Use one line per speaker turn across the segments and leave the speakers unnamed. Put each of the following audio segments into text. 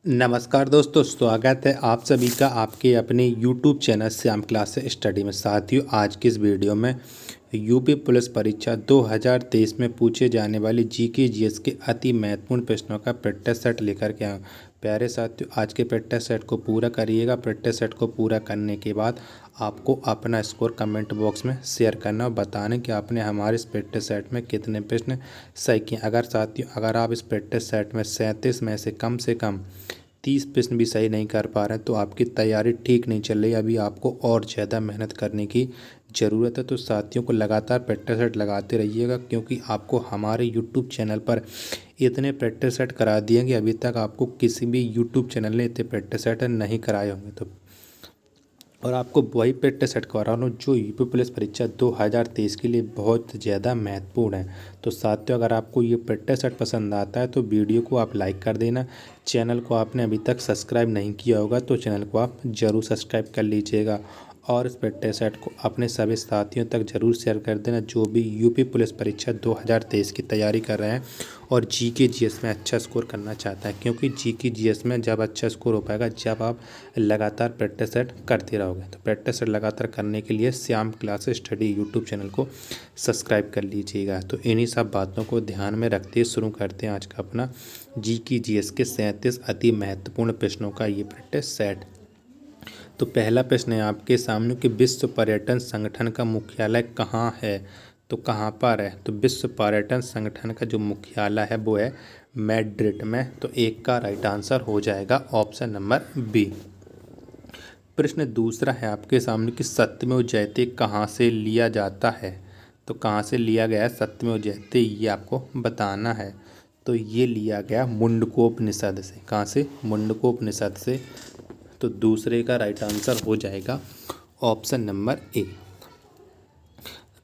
नमस्कार दोस्तों, स्वागत है आप सभी का आपके अपने YouTube channel Shyam class study में। साथियों, आज की इस वीडियो में यूपी पुलिस परीक्षा 2023 में पूछे जाने वाली जीके जीएस के अति महत्वपूर्ण प्रश्नों का प्रैक्टिस सेट लेकर के आया हूं। प्यारे साथियों, आज के प्रैक्टिस सेट को पूरा करिएगा। प्रैक्टिस सेट को पूरा करने के बाद आपको अपना स्कोर कमेंट बॉक्स में शेयर करना और बताना कि आपने हमारे इस प्रैक्टिस सेट में कितने प्रश्न सही किए। अगर आप इस प्रैक्टिस सेट में 37 में से कम 30 प्रश्न भी सही नहीं कर पा रहे हैं तो आपकी तैयारी ठीक नहीं चल रही। अभी आपको और ज़्यादा मेहनत करने की ज़रूरत है। तो साथियों को लगातार प्रैक्टिस सेट लगाते रहिएगा, क्योंकि आपको हमारे यूट्यूब चैनल पर इतने प्रैक्टिस सेट करा दिए कि अभी तक आपको किसी भी यूट्यूब चैनल ने इतने प्रैक्टिस सेट नहीं कराए होंगे। तो और आपको वही प्रैक्टिस सेट करवा रहा हूँ जो यूपी पुलिस परीक्षा 2023 के लिए बहुत ज़्यादा महत्वपूर्ण है। तो साथियों, अगर आपको ये प्रैक्टिस सेट पसंद आता है तो वीडियो को आप लाइक कर देना। चैनल को आपने अभी तक सब्सक्राइब नहीं किया होगा तो चैनल को आप ज़रूर सब्सक्राइब कर लीजिएगा और इस प्रैक्टिस सेट को अपने सभी साथियों तक ज़रूर शेयर कर देना जो भी यूपी पुलिस परीक्षा 2023 की तैयारी कर रहे हैं और जीके जीएस में अच्छा स्कोर करना चाहता है। क्योंकि जीके जीएस में जब अच्छा स्कोर हो पाएगा जब आप लगातार प्रैक्टिस सेट करते रहोगे। तो प्रैक्टिस सेट लगातार करने के लिए Shyam class study YouTube channel को सब्सक्राइब कर लीजिएगा। तो इन्हीं सब बातों को ध्यान में रखते शुरू करते हैं आज का अपना जीके जीएस के 37 अति महत्वपूर्ण प्रश्नों का ये प्रैक्टिस सेट। तो पहला प्रश्न है आपके सामने कि विश्व पर्यटन संगठन का मुख्यालय कहाँ है। तो कहाँ पर है, तो विश्व पर्यटन संगठन का जो मुख्यालय है वो है मैड्रिड में। तो एक का राइट आंसर हो जाएगा ऑप्शन नंबर बी। प्रश्न दूसरा है आपके सामने कि सत्यमेव जयते कहाँ से लिया जाता है। तो कहाँ से लिया गया है सत्यमेव जयते, ये आपको बताना है। तो ये लिया गया मुंडकोपनिषद से। कहाँ से, मुंडकोपनिषद से। तो दूसरे का राइट आंसर हो जाएगा ऑप्शन नंबर ए।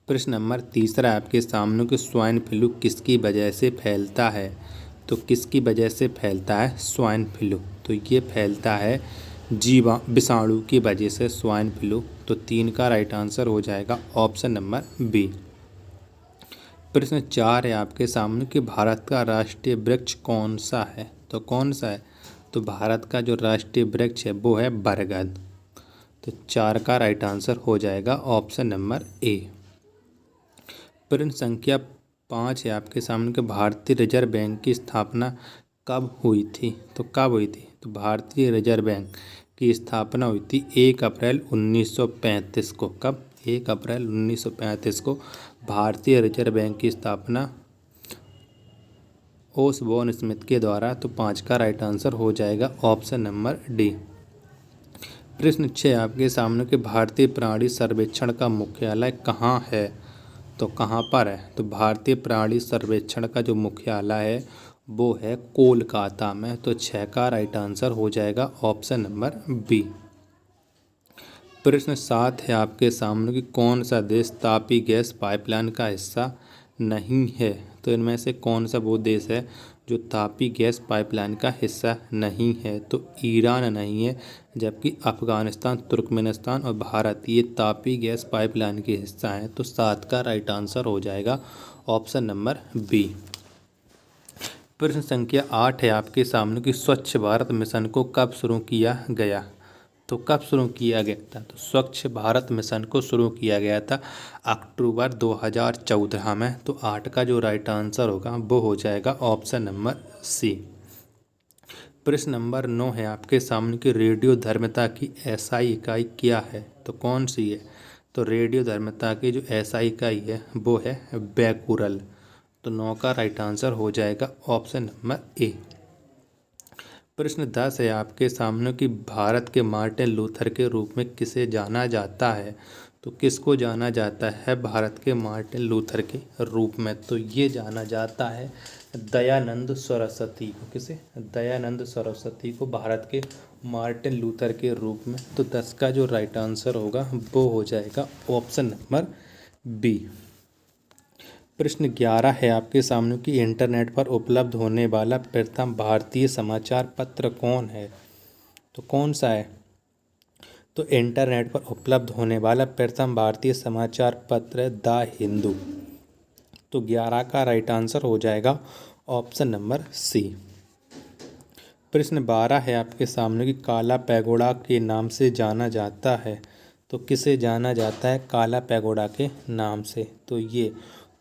प्रश्न नंबर तीसरा है आपके सामने कि स्वाइन फ्लू किसकी वजह से फैलता है। तो किसकी वजह से फैलता है स्वाइन फ्लू, तो ये फैलता है विषाणु की वजह से स्वाइन फ्लू। तो तीन का राइट आंसर हो जाएगा ऑप्शन नंबर बी। प्रश्न चार है आपके सामने कि भारत का राष्ट्रीय वृक्ष कौन सा है। तो कौन सा है, तो भारत का जो राष्ट्रीय वृक्ष है वो है बरगद। तो चार का राइट आंसर हो जाएगा ऑप्शन नंबर ए। प्रश्न संख्या 5 है आपके सामने कि भारतीय रिजर्व बैंक की स्थापना कब हुई थी। तो कब हुई थी, तो भारतीय रिजर्व बैंक की स्थापना हुई थी 1 अप्रैल 1935 को। कब, 1 अप्रैल 1935 को भारतीय रिजर्व बैंक की स्थापना ओसबोर्न स्मिथ के द्वारा। तो 5 का राइट आंसर हो जाएगा ऑप्शन नंबर डी। प्रश्न 6 आपके सामने के भारतीय प्राणी सर्वेक्षण का मुख्यालय कहाँ है। तो कहाँ पर है, तो भारतीय प्राणी सर्वेक्षण का जो मुख्यालय है वो है कोलकाता में। तो 6 का राइट आंसर हो जाएगा ऑप्शन नंबर बी। प्रश्न 7 है आपके सामने कि कौन सा देश तापी गैस पाइपलाइन का हिस्सा नहीं है। तो इनमें से कौन सा वो देश है जो तापी गैस पाइपलाइन का हिस्सा नहीं है। तो ईरान नहीं है, जबकि अफगानिस्तान, तुर्कमेनिस्तान और भारत ये तापी गैस पाइपलाइन के हिस्सा हैं। तो 7 का राइट आंसर हो जाएगा ऑप्शन नंबर बी। प्रश्न संख्या 8 है आपके सामने कि स्वच्छ भारत मिशन को कब शुरू किया गया। तो कब शुरू किया गया था, तो स्वच्छ भारत मिशन को शुरू किया गया था अक्टूबर 2014 में। तो 8 का जो राइट आंसर होगा वो हो जाएगा ऑप्शन नंबर सी। प्रश्न नंबर 9 है आपके सामने कि रेडियो धर्मिता की एसआई इकाई क्या है। तो कौन सी है, तो रेडियो धर्मिता की जो एसआई इकाई है वो है बैकुरल। तो 9 का राइट आंसर हो जाएगा ऑप्शन नंबर ए। प्रश्न 10 है आपके सामने कि भारत के मार्टिन लूथर के रूप में किसे जाना जाता है। तो किसको जाना जाता है भारत के मार्टिन लूथर के रूप में, तो ये जाना जाता है दयानंद सरस्वती को। किसे, दयानंद सरस्वती को भारत के मार्टिन लूथर के रूप में। तो 10 का जो राइट आंसर होगा वो हो जाएगा ऑप्शन नंबर बी। प्रश्न 11 है आपके सामने कि इंटरनेट पर उपलब्ध होने वाला प्रथम भारतीय समाचार पत्र कौन है। तो कौन सा है, तो इंटरनेट पर उपलब्ध होने वाला प्रथम भारतीय समाचार पत्र है द हिंदू। तो 11 का राइट आंसर हो जाएगा ऑप्शन नंबर सी। प्रश्न 12 है आपके सामने कि काला पैगोडा के नाम से जाना जाता है। तो किसे जाना जाता है काला पैगोडा के नाम से? तो ये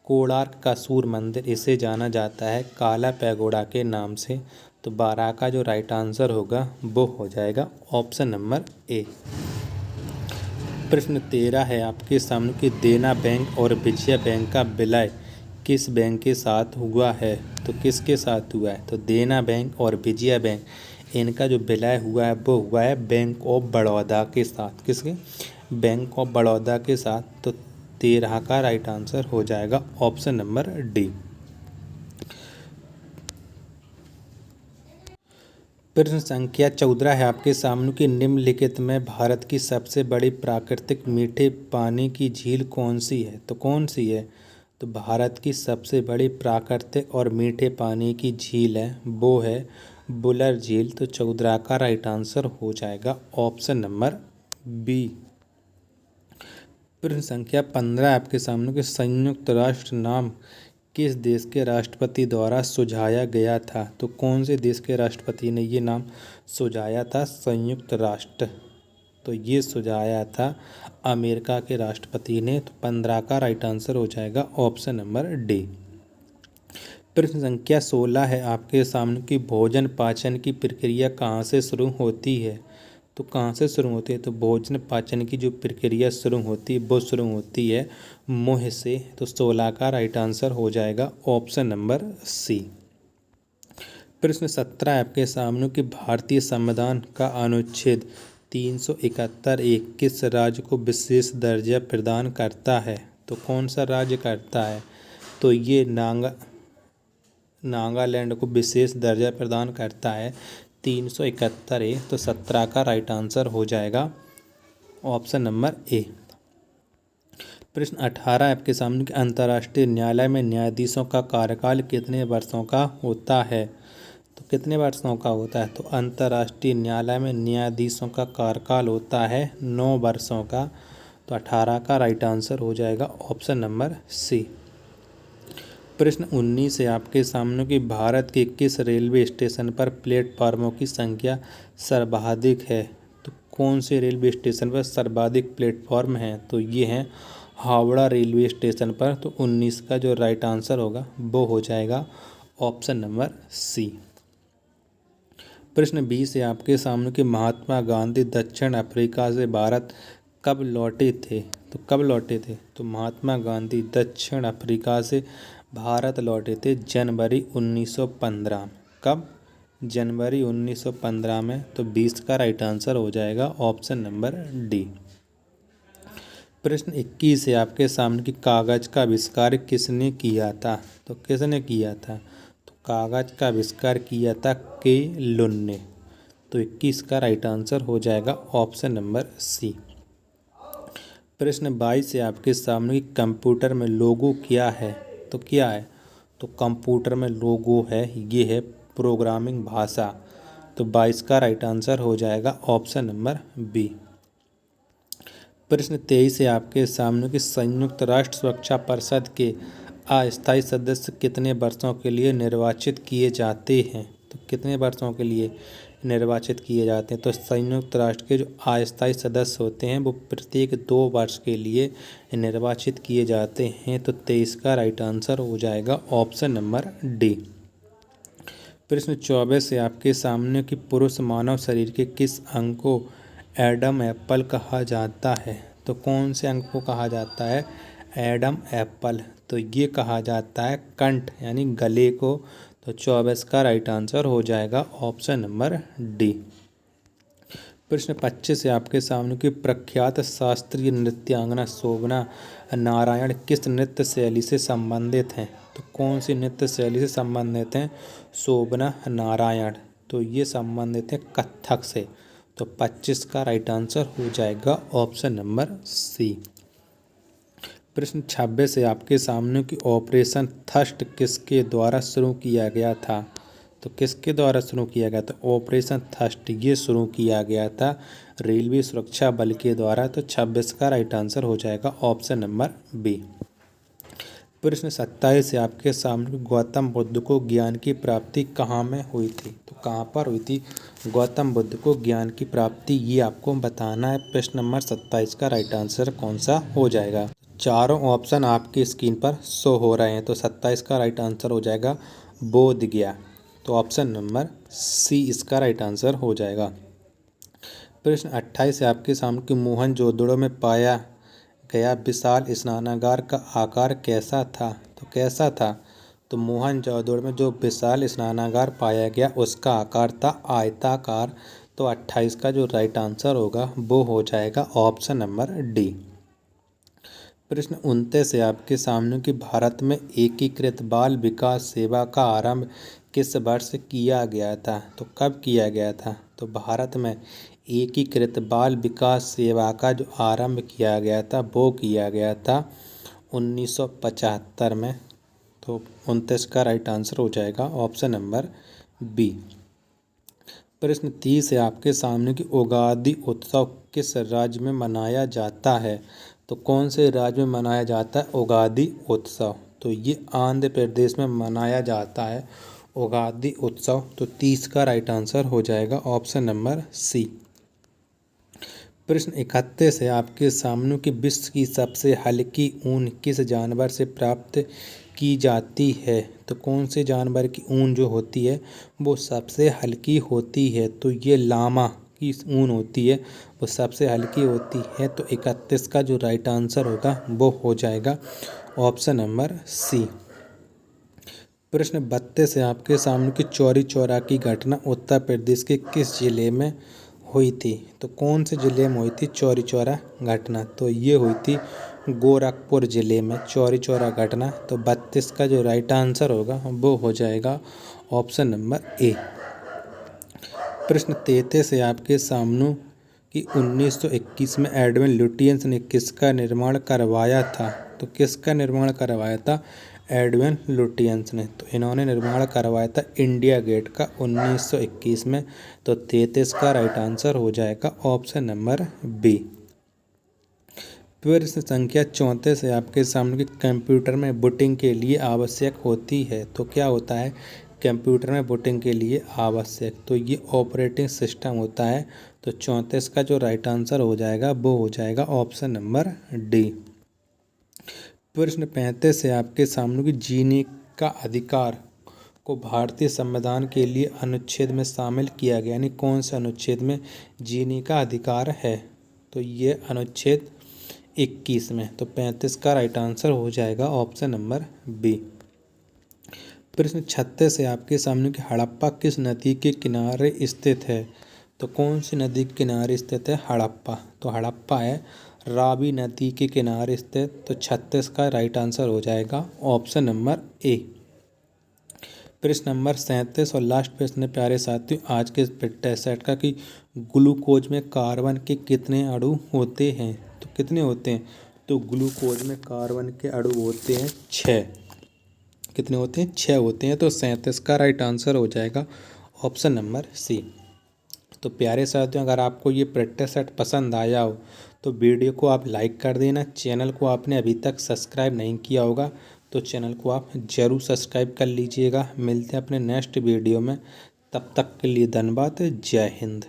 कोणार्क का सूर्य मंदिर, इसे जाना जाता है काला पैगोडा के नाम से। तो 12 का जो राइट आंसर होगा वो हो जाएगा ऑप्शन नंबर ए। प्रश्न 13 है आपके सामने कि देना बैंक और विजया बैंक का विलय किस बैंक के साथ हुआ है? तो किसके साथ हुआ है? तो देना बैंक और विजया बैंक, इनका जो विलय हुआ है वो हुआ है बैंक ऑफ बड़ौदा के साथ। किसके? बैंक ऑफ बड़ौदा के साथ। तो 13 का राइट आंसर हो जाएगा ऑप्शन नंबर डी। प्रश्न संख्या 14 है आपके सामने कि निम्नलिखित में भारत की सबसे बड़ी प्राकृतिक मीठे पानी की झील कौन सी है? तो कौन सी है? तो भारत की सबसे बड़ी प्राकृतिक और मीठे पानी की झील है वो है बुलर झील। तो 14 का राइट आंसर हो जाएगा ऑप्शन नंबर बी। प्रश्न संख्या 15 आपके सामने कि संयुक्त राष्ट्र नाम किस देश के राष्ट्रपति द्वारा सुझाया गया था? तो कौन से देश के राष्ट्रपति ने ये नाम सुझाया था संयुक्त राष्ट्र? तो ये सुझाया था अमेरिका के राष्ट्रपति ने। तो 15 का राइट आंसर हो जाएगा ऑप्शन नंबर डी। प्रश्न संख्या 16 है आपके सामने कि भोजन पाचन की प्रक्रिया कहाँ से शुरू होती है? तो कहाँ से शुरू होती है? तो भोजन पाचन की जो प्रक्रिया शुरू होती है वो शुरू होती है मुंह से। तो 16 का राइट आंसर हो जाएगा ऑप्शन नंबर सी। प्रश्न 17 आपके सामने कि भारतीय संविधान का अनुच्छेद 371(1) किस राज्य को विशेष दर्जा प्रदान करता है? तो कौन सा राज्य करता है? तो ये नागालैंड को विशेष दर्जा प्रदान करता है 371(1). तो 17 का राइट आंसर हो जाएगा ऑप्शन नंबर ए। प्रश्न 18 आपके सामने कि अंतर्राष्ट्रीय न्यायालय में न्यायाधीशों का कार्यकाल कितने वर्षों का होता है? तो कितने वर्षों का होता है? तो अंतर्राष्ट्रीय न्यायालय में न्यायाधीशों का कार्यकाल होता है 9 वर्षों का। तो 18 का राइट आंसर हो जाएगा ऑप्शन नंबर सी। प्रश्न 19 है आपके सामने कि भारत के किस रेलवे स्टेशन पर प्लेटफार्मों की संख्या सर्वाधिक है? तो कौन से रेलवे स्टेशन पर सर्वाधिक प्लेटफॉर्म हैं? तो ये हैं हावड़ा रेलवे स्टेशन पर। तो 19 का जो राइट आंसर होगा वो हो जाएगा ऑप्शन नंबर सी। प्रश्न 20 है आपके सामने कि महात्मा गांधी दक्षिण अफ्रीका से भारत कब लौटे थे? तो कब लौटे थे? तो महात्मा गांधी दक्षिण अफ्रीका से भारत लौटे थे जनवरी 1915। कब? जनवरी 1915 में। तो 20 का राइट आंसर हो जाएगा ऑप्शन नंबर डी। प्रश्न 21 है आपके सामने कि कागज का आविष्कार किसने किया था? तो किसने किया था? तो कागज का आविष्कार किया था के लुन ने। तो 21 का राइट आंसर हो जाएगा ऑप्शन नंबर सी। प्रश्न 22 है आपके सामने कि कंप्यूटर में लोगो क्या है? तो क्या है? तो कंप्यूटर में लोगो है ये है प्रोग्रामिंग भाषा। तो 22 का राइट आंसर हो जाएगा ऑप्शन नंबर बी। प्रश्न 23 है आपके सामने कि संयुक्त राष्ट्र सुरक्षा परिषद के अस्थायी सदस्य कितने वर्षों के लिए निर्वाचित किए जाते हैं? तो कितने वर्षों के लिए निर्वाचित किए जाते हैं? तो संयुक्त राष्ट्र के जो अस्थायी सदस्य होते हैं वो प्रत्येक 2 वर्ष के लिए निर्वाचित किए जाते हैं। तो 23 का राइट आंसर हो जाएगा ऑप्शन नंबर डी। प्रश्न 24 है आपके सामने कि पुरुष मानव शरीर के किस अंग को एडम एप्पल कहा जाता है? तो कौन से अंग को कहा जाता है एडम एप्पल? तो ये कहा जाता है कंठ यानी गले को। तो 24 का राइट आंसर हो जाएगा ऑप्शन नंबर डी। प्रश्न 25 है आपके सामने कि प्रख्यात शास्त्रीय नृत्यांगना शोभना नारायण किस नृत्य शैली से संबंधित हैं? तो कौन सी नृत्य शैली से संबंधित हैं शोभना नारायण? तो ये संबंधित है कथक से। तो 25 का राइट आंसर हो जाएगा ऑप्शन नंबर सी। प्रश्न 26 है आपके सामने कि ऑपरेशन थर्स्ट किसके द्वारा शुरू किया गया था? तो किसके द्वारा शुरू किया गया था ऑपरेशन थर्स्ट? ये शुरू किया गया था रेलवे सुरक्षा बल के द्वारा। तो 26 का राइट आंसर हो जाएगा ऑप्शन नंबर बी। प्रश्न 27 से आपके सामने गौतम बुद्ध को ज्ञान की प्राप्ति कहाँ में हुई थी? तो कहाँ पर हुई थी गौतम बुद्ध को ज्ञान की प्राप्ति, ये आपको बताना है। प्रश्न नंबर 27 का राइट आंसर कौन सा हो जाएगा? चारों ऑप्शन आपकी स्क्रीन पर शो हो रहे हैं। तो 27 का राइट आंसर हो जाएगा बोध गया। तो ऑप्शन नंबर सी इसका राइट आंसर हो जाएगा। प्रश्न 28 से आपके सामने कि मोहनजोदड़ो में पाया गया विशाल स्नानागार का आकार कैसा था? तो कैसा था? तो मोहनजोदड़ो में जो विशाल स्नानागार पाया गया उसका आकार था आयताकार। तो 28 का जो राइट आंसर होगा वो हो जाएगा ऑप्शन नंबर डी। प्रश्न 29 से आपके सामने कि भारत में एकीकृत बाल विकास सेवा का आरंभ किस वर्ष किया गया था? तो कब किया गया था? तो भारत में एकीकृत बाल विकास सेवा का जो आरंभ किया गया था वो किया गया था 1975 में। तो 29 का राइट आंसर हो जाएगा ऑप्शन नंबर बी। प्रश्न 30 है आपके सामने कि उगादि उत्सव किस राज्य में मनाया जाता है? तो कौन से राज्य में मनाया जाता है उगादि उत्सव? तो ये आंध्र प्रदेश में मनाया जाता है उगादि उत्सव। तो 30 का राइट आंसर हो जाएगा ऑप्शन नंबर सी। प्रश्न 31 है आपके सामने कि विश्व की सबसे हल्की ऊन किस जानवर से प्राप्त की जाती है? तो कौन से जानवर की ऊन जो होती है वो सबसे हल्की होती है? तो ये लामा की ऊन होती है वो सबसे हल्की होती है। तो 31 का जो राइट आंसर होगा वो हो जाएगा ऑप्शन नंबर सी। प्रश्न 32 है आपके सामने कि चौरी चौरा की घटना उत्तर प्रदेश के किस जिले में हुई थी? तो कौन से जिले में हुई थी चौरी चौरा घटना? तो ये हुई थी गोरखपुर जिले में चौरी चौरा घटना। तो 32 का जो राइट आंसर होगा वो हो जाएगा ऑप्शन नंबर ए। प्रश्न 33 है आपके सामने कि 1921 में एडविन लुटियंस ने किसका निर्माण करवाया था? तो किसका निर्माण करवाया था एडविन लुटियंस ने? तो इन्होंने निर्माण करवाया था इंडिया गेट का 1921 में। तो 33 का राइट आंसर हो जाएगा ऑप्शन नंबर बी। प्रश्न संख्या 34 है आपके सामने कि कंप्यूटर में बूटिंग के लिए आवश्यक होती है। तो क्या होता है कंप्यूटर में बूटिंग के लिए आवश्यक? तो ये ऑपरेटिंग सिस्टम होता है। तो 34 का जो राइट आंसर हो जाएगा वो हो जाएगा ऑप्शन नंबर डी। प्रश्न 35 है आपके सामने कि जीने का अधिकार को भारतीय संविधान के लिए अनुच्छेद में शामिल किया गया, यानी कौन से अनुच्छेद में जीने का अधिकार है? तो ये अनुच्छेद 21 में। तो 35 का राइट आंसर हो जाएगा ऑप्शन नंबर बी। प्रश्न 36 है आपके सामने कि हड़प्पा किस नदी के किनारे स्थित है? तो कौन सी नदी के किनारे स्थित है हड़प्पा? तो हड़प्पा है रावी नदी के किनारे स्थित। तो 36 का राइट आंसर हो जाएगा ऑप्शन नंबर ए। प्रश्न नंबर 37 और लास्ट प्रश्न है प्यारे साथियों आज के टेस्ट सेट का कि ग्लूकोज में कार्बन के कितने अणु होते हैं? तो कितने होते हैं? तो ग्लूकोज में कार्बन के अणु होते हैं 6। कितने होते हैं? 6 होते हैं। तो 37 का राइट आंसर हो जाएगा ऑप्शन नंबर सी। तो प्यारे साथियों अगर आपको ये प्रैक्टिस सेट पसंद आया हो तो वीडियो को आप लाइक कर देना। चैनल को आपने अभी तक सब्सक्राइब नहीं किया होगा तो चैनल को आप ज़रूर सब्सक्राइब कर लीजिएगा। मिलते हैं अपने नेक्स्ट वीडियो में, तब तक के लिए धन्यवाद। जय हिंद।